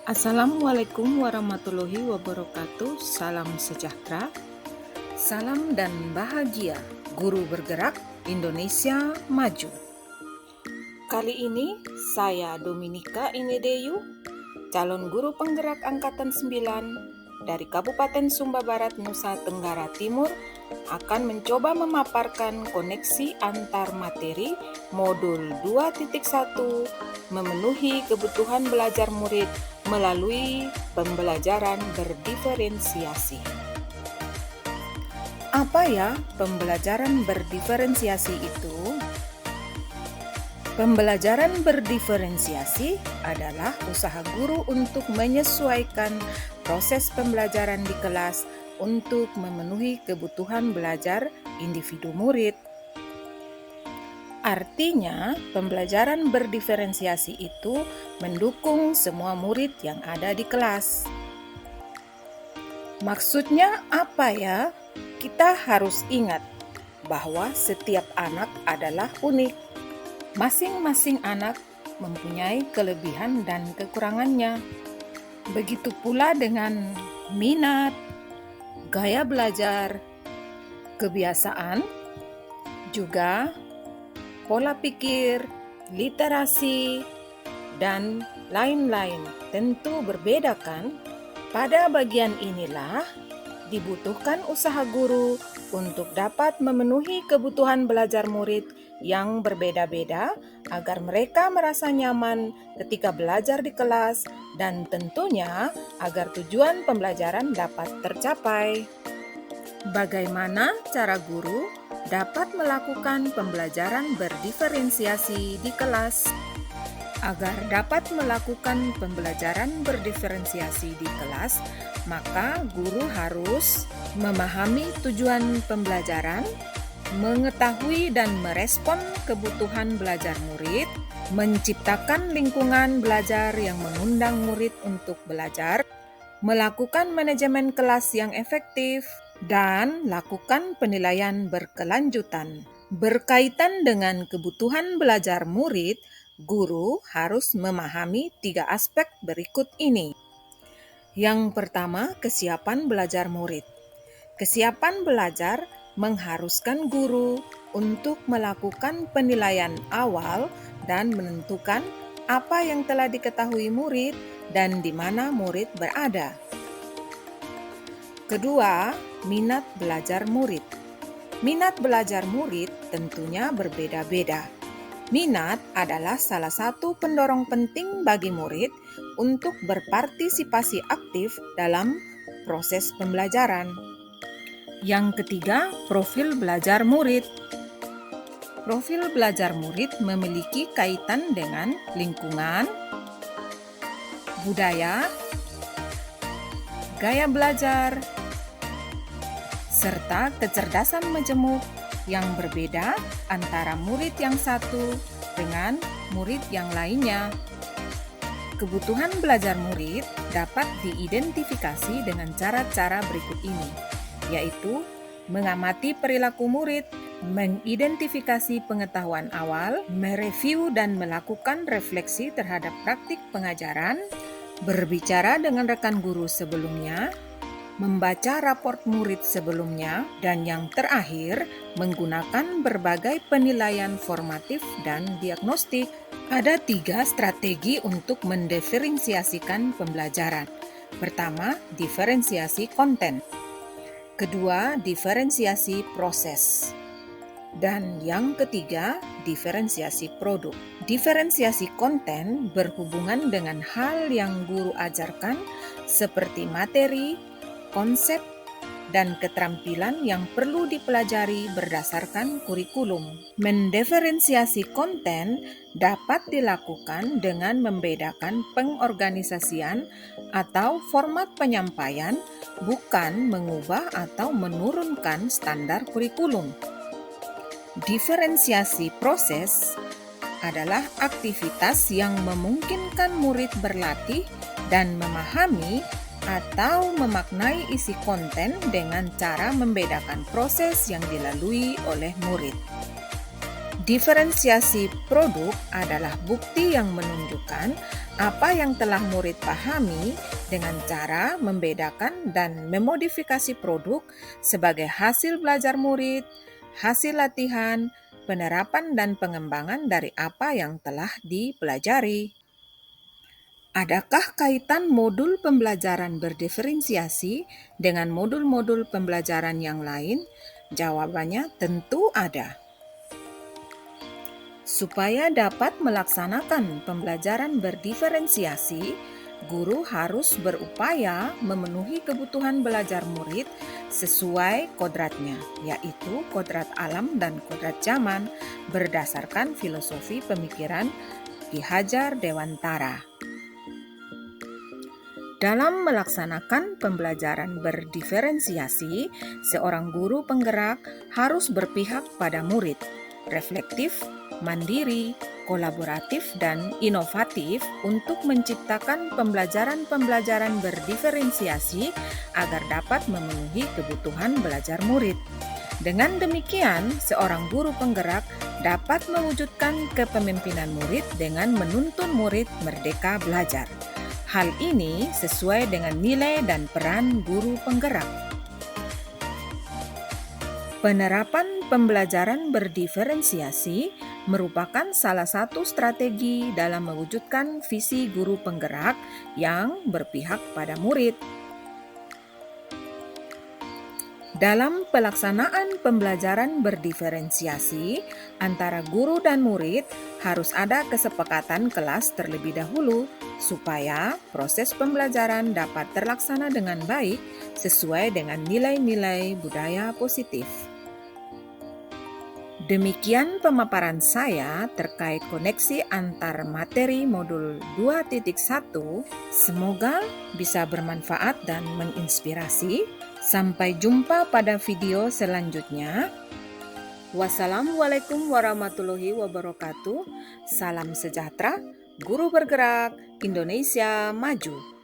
Assalamualaikum warahmatullahi wabarakatuh. Salam sejahtera, salam dan bahagia. Guru bergerak, Indonesia maju. Kali ini saya Dominika Inedeyu, calon guru penggerak Angkatan 9 dari Kabupaten Sumba Barat, Nusa Tenggara Timur, akan mencoba memaparkan koneksi antar materi modul 2.1 memenuhi kebutuhan belajar murid melalui pembelajaran berdiferensiasi. Apa ya pembelajaran berdiferensiasi itu? Pembelajaran berdiferensiasi adalah usaha guru untuk menyesuaikan proses pembelajaran di kelas untuk memenuhi kebutuhan belajar individu murid. Artinya, pembelajaran berdiferensiasi itu mendukung semua murid yang ada di kelas. Maksudnya apa ya? Kita harus ingat bahwa setiap anak adalah unik. Masing-masing anak mempunyai kelebihan dan kekurangannya. Begitu pula dengan minat, gaya belajar, kebiasaan, juga pola pikir, literasi, dan lain-lain. Tentu berbeda kan? Pada bagian inilah dibutuhkan usaha guru untuk dapat memenuhi kebutuhan belajar murid yang berbeda-beda agar mereka merasa nyaman ketika belajar di kelas dan tentunya agar tujuan pembelajaran dapat tercapai. Bagaimana cara guru dapat melakukan pembelajaran berdiferensiasi di kelas? Agar dapat melakukan pembelajaran berdiferensiasi di kelas, maka guru harus memahami tujuan pembelajaran, mengetahui dan merespon kebutuhan belajar murid, menciptakan lingkungan belajar yang mengundang murid untuk belajar, melakukan manajemen kelas yang efektif, dan lakukan penilaian berkelanjutan. Berkaitan dengan kebutuhan belajar murid, guru harus memahami 3 aspek berikut ini. Yang pertama, kesiapan belajar murid. Kesiapan belajar mengharuskan guru untuk melakukan penilaian awal dan menentukan apa yang telah diketahui murid dan di mana murid berada. Kedua, minat belajar murid. Minat belajar murid tentunya berbeda-beda. Minat adalah salah satu pendorong penting bagi murid untuk berpartisipasi aktif dalam proses pembelajaran. Yang ketiga, profil belajar murid. Profil belajar murid memiliki kaitan dengan lingkungan, budaya, gaya belajar, serta kecerdasan majemuk yang berbeda antara murid yang satu dengan murid yang lainnya. Kebutuhan belajar murid dapat diidentifikasi dengan cara-cara berikut ini, yaitu mengamati perilaku murid, mengidentifikasi pengetahuan awal, mereview dan melakukan refleksi terhadap praktik pengajaran, berbicara dengan rekan guru sebelumnya, membaca raport murid sebelumnya, dan yang terakhir, menggunakan berbagai penilaian formatif dan diagnostik. Ada 3 strategi untuk mendiferensiasikan pembelajaran. Pertama, diferensiasi konten. Kedua, diferensiasi proses. Dan yang ketiga, diferensiasi produk. Diferensiasi konten berhubungan dengan hal yang guru ajarkan seperti materi, konsep, dan keterampilan yang perlu dipelajari berdasarkan kurikulum. Mendiferensiasi konten dapat dilakukan dengan membedakan pengorganisasian atau format penyampaian, bukan mengubah atau menurunkan standar kurikulum. Diferensiasi proses adalah aktivitas yang memungkinkan murid berlatih dan memahami atau memaknai isi konten dengan cara membedakan proses yang dilalui oleh murid. Diferensiasi produk adalah bukti yang menunjukkan apa yang telah murid pahami dengan cara membedakan dan memodifikasi produk sebagai hasil belajar murid, hasil latihan, penerapan dan pengembangan dari apa yang telah dipelajari. Adakah kaitan modul pembelajaran berdiferensiasi dengan modul-modul pembelajaran yang lain? Jawabannya tentu ada. Supaya dapat melaksanakan pembelajaran berdiferensiasi, guru harus berupaya memenuhi kebutuhan belajar murid sesuai kodratnya, yaitu kodrat alam dan kodrat zaman, berdasarkan filosofi pemikiran Ki Hajar Dewantara. Dalam melaksanakan pembelajaran berdiferensiasi, seorang guru penggerak harus berpihak pada murid, reflektif, mandiri, kolaboratif, dan inovatif untuk menciptakan pembelajaran-pembelajaran berdiferensiasi agar dapat memenuhi kebutuhan belajar murid. Dengan demikian, seorang guru penggerak dapat mewujudkan kepemimpinan murid dengan menuntun murid merdeka belajar. Hal ini sesuai dengan nilai dan peran guru penggerak. Penerapan pembelajaran berdiferensiasi merupakan salah satu strategi dalam mewujudkan visi guru penggerak yang berpihak pada murid. Dalam pelaksanaan pembelajaran berdiferensiasi antara guru dan murid harus ada kesepakatan kelas terlebih dahulu supaya proses pembelajaran dapat terlaksana dengan baik sesuai dengan nilai-nilai budaya positif. Demikian pemaparan saya terkait koneksi antar materi modul 2.1. Semoga bisa bermanfaat dan menginspirasi. Sampai jumpa pada video selanjutnya. Wassalamualaikum warahmatullahi wabarakatuh. Salam sejahtera, guru bergerak, Indonesia maju.